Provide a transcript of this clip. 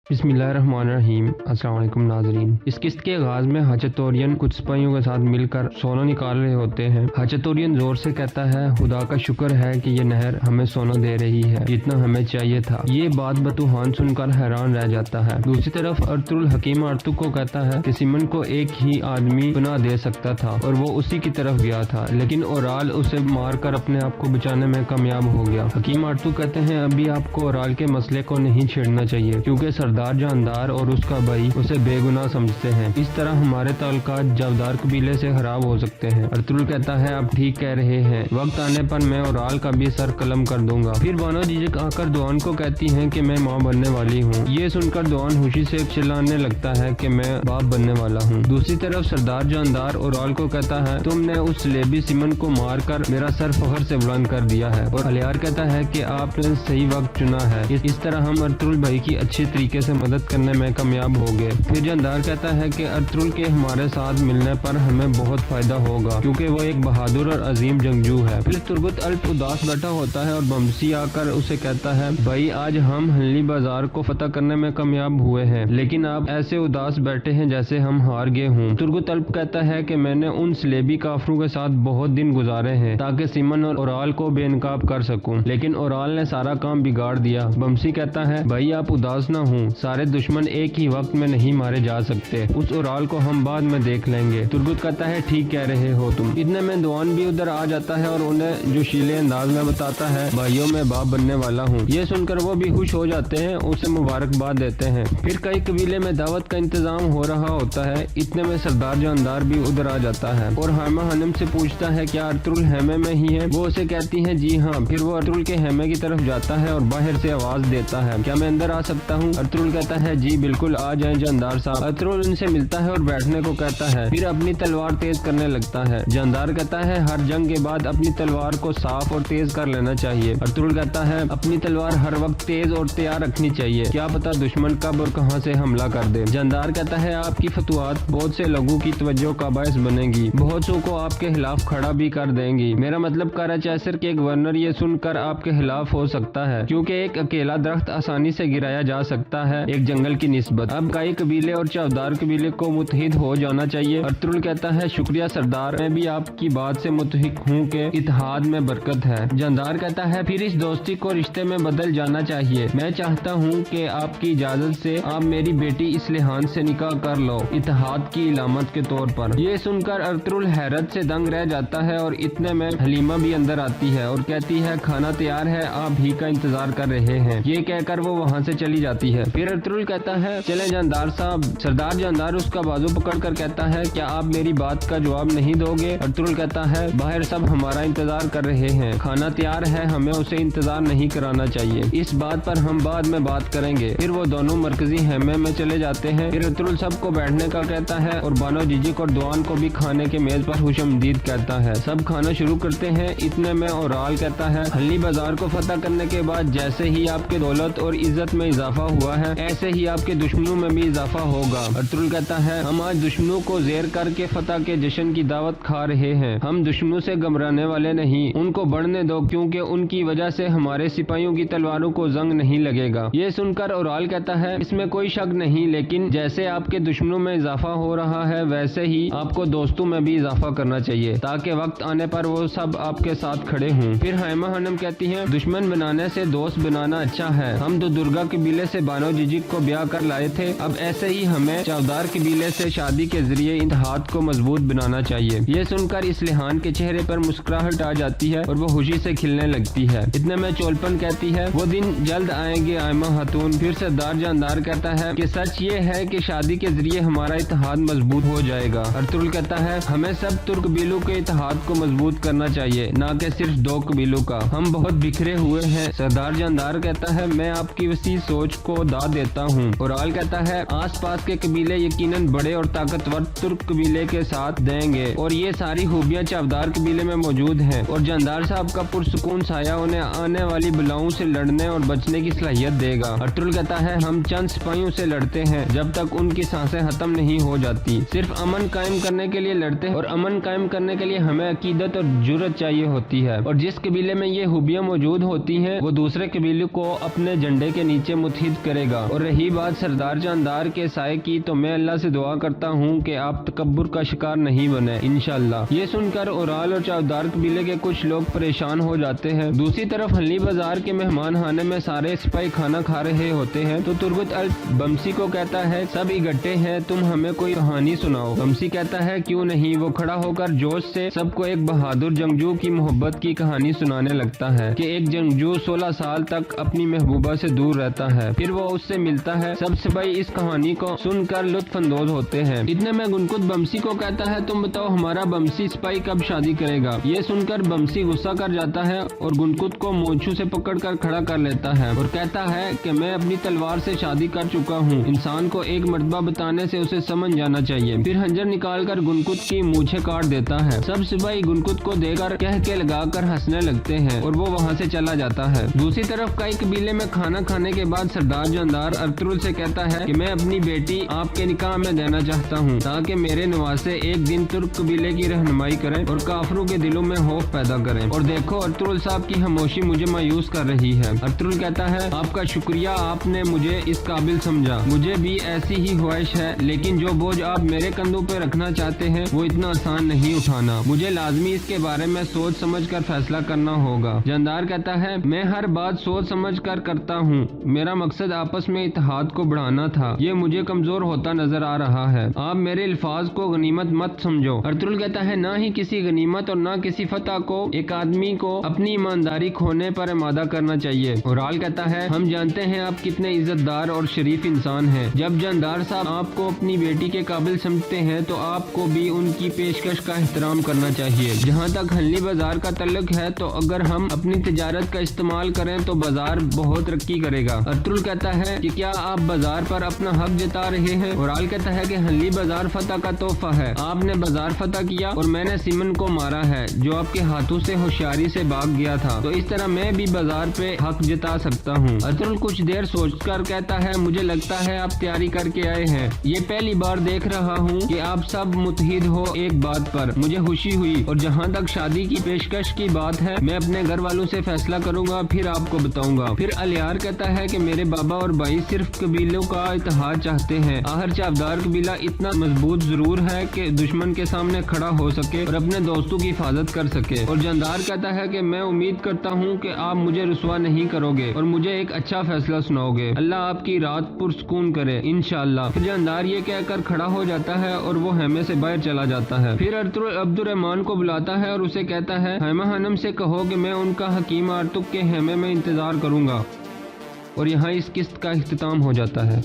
बिस्मिल्लाहिर्रहमानिर्रहीम। अस्सलाम वालेकुम नाजरीन। इस किस्त के आगाज में हाचतोरियन कुछ सिपाहियों के साथ मिलकर सोना निकाल रहे होते हैं। हाचतोरियन जोर से कहता है, खुदा का शुक्र है कि ये नहर हमें सोना दे रही है जितना हमें चाहिए था। ये बात बतूहान सुनकर हैरान रह जाता है। दूसरी तरफ अर्तुल हकीम आर्तू को कहता है कि सिमन को एक ही आदमी पनाह दे सकता था और वो उसी की तरफ गया था, लेकिन ओराल उसे मारकर अपने आप को बचाने में कामयाब हो गया। हकीम आर्तू कहते हैं, अभी आपको ओराल के मसले को नहीं छेड़ना चाहिए क्योंकि सरदार जानदार और उसका भाई उसे बेगुनाह समझते हैं। इस तरह हमारे ताल्लुकात जावदार कबीले से खराब हो सकते हैं। अर्तुल कहता है, आप ठीक कह रहे हैं, वक्त आने पर मैं ओराल का भी सर कलम कर दूंगा। फिर बानो जीजक आकर दुआन को कहती हैं कि मैं माँ बनने वाली हूँ। ये सुनकर दुआन खुशी से चिल्लाने लगता है कि मैं बाप बनने वाला हूँ। दूसरी तरफ सरदार जानदार ओराल को कहता है, तुमने उस लेबी सिमन को मार कर मेरा सर फखर से बुलंद कर दिया है। और अलियार कहता है कि आपने सही वक्त चुना है, इस तरह हम अर्तुल भाई की अच्छी तरीके से मदद करने में कामयाब हो गए। फिर जानदार कहता है कि अर्तुल के हमारे साथ मिलने पर हमें बहुत फायदा होगा क्योंकि वो एक बहादुर और अजीम जंगजू है। फिर तुर्गुत अल्प उदास बैठा होता है और बमसी आकर उसे कहता है, भाई आज हम हल्ली बाजार को फतह करने में कामयाब हुए हैं, लेकिन आप ऐसे उदास बैठे हैं जैसे हम हार गए हों। तुर्गुत अल्प कहता है कि मैंने उन सलेबी काफरों के साथ बहुत दिन गुजारे हैं ताकि सिमन और ओराल को बेनकाब कर सकूं, लेकिन ओराल ने सारा काम बिगाड़ दिया। बमसी कहता है, भाई आप उदास ना हों, सारे दुश्मन एक ही वक्त में नहीं मारे जा सकते, उस ओराल को हम बाद में देख लेंगे। तुर्गुत कहता है, ठीक कह रहे हो तुम। इतने में दुआन भी उधर आ जाता है और उन्हें जोशीले अंदाज में बताता है, भाइयों मैं बाप बनने वाला हूँ। ये सुनकर वो भी खुश हो जाते हैं, उसे मुबारकबाद देते हैं। फिर कई कबीले में दावत का इंतजाम हो रहा होता है। इतने में सरदार जानदार भी उधर आ जाता है और हामा हनम से पूछता है, क्या अर्तुल हेमे में ही है? वो उसे कहती है, जी हाँ। फिर वो अर्तुल के हेमे की तरफ जाता है और बाहर से आवाज देता है, क्या मैं अंदर आ सकता हूँ? अर्तुल कहता है, जी बिल्कुल, आ जाए जानदार साहब। अर्तुल उनसे मिलता है और बैठने को कहता है, फिर अपनी तलवार तेज करने लगता है। जानदार कहता है, हर जंग के बाद अपनी तलवार को साफ और तेज कर लेना चाहिए। अर्तुल कहता है, अपनी तलवार हर वक्त तेज और तैयार रखनी चाहिए, क्या पता दुश्मन कब और कहां से हमला कर दे। जानदार कहता है, आपकी फतवात बहुत से लोगों की तवज्जो का बायस बनेगी, बहुत सौ को आपके खिलाफ खड़ा भी कर देंगी। मेरा मतलब कराचैसर के गवर्नर ये सुनकर आपके खिलाफ हो सकता है क्योंकि एक अकेला दरख्त आसानी से गिराया जा सकता है एक जंगल की निस्बत। अब कई कबीले और चावदार कबीले को मुतहिद हो जाना चाहिए। अर्तुल कहता है, शुक्रिया सरदार, मैं भी आपकी बात से मुतफिक हूँ कि इत्तेहाद में बरकत है। जानदार कहता है, फिर इस दोस्ती को रिश्ते में बदल जाना चाहिए। मैं चाहता हूँ कि आपकी इजाजत से आप मेरी बेटी इस्लिहान से निकाह कर लो, इत्तेहाद की इलामत के तौर पर। ये सुनकर अर्तुल हैरत से दंग रह जाता है और इतने में हलीमा भी अंदर आती है और कहती है, खाना तैयार है, आप ही का इंतजार कर रहे हैं। ये कहकर वो वहाँ से चली जाती है। फिर अर्तुल कहता है, चले जानदार साहब। सरदार जानदार उसका बाजू पकड़ कर कहता है, क्या आप मेरी बात का जवाब नहीं दोगे? अर्तुल कहता है, बाहर सब हमारा इंतजार कर रहे हैं, खाना तैयार है, हमें उसे इंतजार नहीं कराना चाहिए, इस बात पर हम बाद में बात करेंगे। फिर वो दोनों मरकजी हेमे में चले जाते हैं। फिर अर्तुल सबको बैठने का कहता है और बानो जीजिक और दुआन को भी खाने के मेज पर खुशमदीद कहता है। सब खाना शुरू करते हैं। इतने में ओराल कहता है, हल्ली बाजार को फतह करने के बाद जैसे ही आपके दौलत और इज्जत में इजाफा हुआ है, ऐसे ही आपके दुश्मनों में भी इजाफा होगा। अर्तुल कहता है, हम आज दुश्मनों को जेर करके फतह के जश्न की दावत खा रहे हैं, हम दुश्मनों से घबराने वाले नहीं, उनको बढ़ने दो क्योंकि उनकी वजह से हमारे सिपाहियों की तलवारों को जंग नहीं लगेगा। ये सुनकर ओराल कहता है, इसमें कोई शक नहीं, लेकिन जैसे आपके दुश्मनों में इजाफा हो रहा है वैसे ही आपको दोस्तों में भी इजाफा करना चाहिए ताकि वक्त आने पर वो सब आपके साथ खड़े हों। फिर हाइमा हनम कहती है, दुश्मन बनाने से दोस्त बनाना अच्छा है, हम तो दुर्गा कबीले से बानो जीजिक को ब्याह कर लाए थे, अब ऐसे ही हमें चावदार कबीले से शादी के जरिए इत्तेहाद को मजबूत बनाना चाहिए। ये सुनकर इस्लिहान के चेहरे पर मुस्कुराहट आ जाती है और वो खुशी से खिलने लगती है। इतने में चोलपन कहती है, वो दिन जल्द आएंगे आयमा खातून। फिर सरदार जानदार कहता है कि सच ये है कि शादी के जरिए हमारा इत्तेहाद मजबूत हो जाएगा। अर्तुल कहता है, हमें सब तुर्क कबीलों के इत्तेहाद को मजबूत करना चाहिए, ना कि सिर्फ दो कबीलों का, हम बहुत बिखरे हुए हैं। सरदार जानदार कहता है, मैं आपकी वसी सोच को दाद देता हूँ। ओराल कहता है, आस पास के कबीले यकीनन बड़े और ताकतवर तुर्क कबीले के साथ देंगे और ये सारी खूबियाँ चावदार कबीले में मौजूद हैं और जानदार साहब का पुरसुकून साया उन्हें आने वाली बलाओं से लड़ने और बचने की सलाहियत देगा। अर्तुल कहता है, हम चंद सिपाहियों से लड़ते हैं जब तक उनकी सांसें खत्म नहीं हो जाती, सिर्फ अमन कायम करने के लिए लड़ते हैं और अमन कायम करने के लिए हमें अकीदत और जुर्रत चाहिए होती है और जिस कबीले में ये खूबियाँ मौजूद होती हैं वो दूसरे कबीले को अपने झंडे के नीचे मुत्हिद करेगा। گا۔ اور رہی بات سردار جاندار کے سائے کی، تو میں اللہ سے دعا کرتا ہوں کہ آپ تکبر کا شکار نہیں بنے انشاءاللہ۔ یہ سن کر اورال اور چاودار قبیلے کے کچھ لوگ پریشان ہو جاتے ہیں۔ دوسری طرف ہنلی بازار کے مہمان خانے میں سارے سپاہی کھانا کھا رہے ہوتے ہیں تو تربت بمسی کو کہتا ہے سب اکٹھے ہیں، تم ہمیں کوئی کہانی سناؤ۔ بمسی کہتا ہے کیوں نہیں۔ وہ کھڑا ہو کر جوش سے سب کو ایک بہادر جنگجو کی محبت کی کہانی سنانے لگتا ہے کہ ایک جنگجو 16 سال تک اپنی محبوبہ سے دور رہتا ہے، پھر وہ اس سے ملتا ہے۔ سب سپاہی اس کہانی کو سن کر لطف اندوز ہوتے ہیں۔ اتنے میں گنکت بمسی کو کہتا ہے تم بتاؤ ہمارا بمسی سپاہی کب شادی کرے گا۔ یہ سن کر بمسی غصہ کر جاتا ہے اور گنکت کو مونچھوں سے پکڑ کر کھڑا کر لیتا ہے اور کہتا ہے کہ میں اپنی تلوار سے شادی کر چکا ہوں، انسان کو ایک مرتبہ بتانے سے اسے سمجھ جانا چاہیے۔ پھر خنجر نکال کر گنکت کی مونچھیں کاٹ دیتا ہے۔ سب سپاہی گنکت کو دیکھ کر کہکے لگا کر ہنسنے لگتے ہیں اور وہ وہاں سے چلا جاتا ہے۔ دوسری طرف کئی قبیلے میں کھانا کھانے کے بعد سردار جاندار ارطغرل سے کہتا ہے کہ میں اپنی بیٹی آپ کے نکاح میں دینا چاہتا ہوں تاکہ میرے نواسے ایک دن ترک قبیلے کی رہنمائی کریں اور کافروں کے دلوں میں خوف پیدا کریں۔ اور دیکھو ارطغرل صاحب کی خاموشی مجھے مایوس کر رہی ہے۔ ارطغرل کہتا ہے آپ کا شکریہ، آپ نے مجھے اس قابل سمجھا، مجھے بھی ایسی ہی خواہش ہے، لیکن جو بوجھ آپ میرے کندھوں پہ رکھنا چاہتے ہیں وہ اتنا آسان نہیں اٹھانا، مجھے لازمی اس کے بارے میں سوچ سمجھ کر فیصلہ کرنا ہوگا۔ جاندار کہتا ہے میں ہر بات سوچ سمجھ کر کرتا ہوں، میرا مقصد آپس میں اتحاد کو بڑھانا تھا، یہ مجھے کمزور ہوتا نظر آ رہا ہے، آپ میرے الفاظ کو غنیمت مت سمجھو۔ ارطغرل کہتا ہے نہ ہی کسی غنیمت اور نہ کسی فتح کو ایک آدمی کو اپنی ایمانداری کھونے پر آمادہ کرنا چاہیے۔ اورال کہتا ہے ہم جانتے ہیں آپ کتنے عزت دار اور شریف انسان ہیں، جب جاندار صاحب آپ کو اپنی بیٹی کے قابل سمجھتے ہیں تو آپ کو بھی ان کی پیشکش کا احترام کرنا چاہیے۔ جہاں تک ہنلی بازار کا تعلق ہے تو اگر ہم اپنی تجارت کا استعمال کریں تو بازار بہت ترقی کرے گا۔ ارطغرل کہتا ہے کہ کیا آپ بازار پر اپنا حق جتا رہے ہیں؟ اورال کہتا ہے کہ ہنلی بازار فتح کا تحفہ ہے، آپ نے بازار فتح کیا اور میں نے سیمن کو مارا ہے جو آپ کے ہاتھوں سے ہوشیاری سے بھاگ گیا تھا، تو اس طرح میں بھی بازار پہ حق جتا سکتا ہوں۔ ارطغرل کچھ دیر سوچ کر کہتا ہے مجھے لگتا ہے آپ تیاری کر کے آئے ہیں، یہ پہلی بار دیکھ رہا ہوں کہ آپ سب متحد ہو ایک بات پر، مجھے خوشی ہوئی، اور جہاں تک شادی کی پیشکش کی بات ہے میں اپنے گھر والوں سے فیصلہ کروں گا پھر آپ کو بتاؤں گا۔ پھر الیار کہتا ہے کہ میرے بابا اور بھائی صرف قبیلوں کا اتحاد چاہتے ہیں، آخر چاودار قبیلہ اتنا مضبوط ضرور ہے کہ دشمن کے سامنے کھڑا ہو سکے اور اپنے دوستوں کی حفاظت کر سکے۔ اور جاندار کہتا ہے کہ میں امید کرتا ہوں کہ آپ مجھے رسوا نہیں کرو گے اور مجھے ایک اچھا فیصلہ سناؤ گے، اللہ آپ کی رات پرسکون کرے انشاءاللہ۔ پھر جاندار یہ کہہ کر کھڑا ہو جاتا ہے اور وہ خیمے سے باہر چلا جاتا ہے۔ پھر ارطغرل عبد الرحمن کو بلاتا ہے اور اسے کہتا ہے خیمہ خانم سے کہو کہ میں ان کا حکیم آرتک کے خیمے میں انتظار کروں گا۔ اور یہاں اس قسط کا اختتام ہو جاتا ہے۔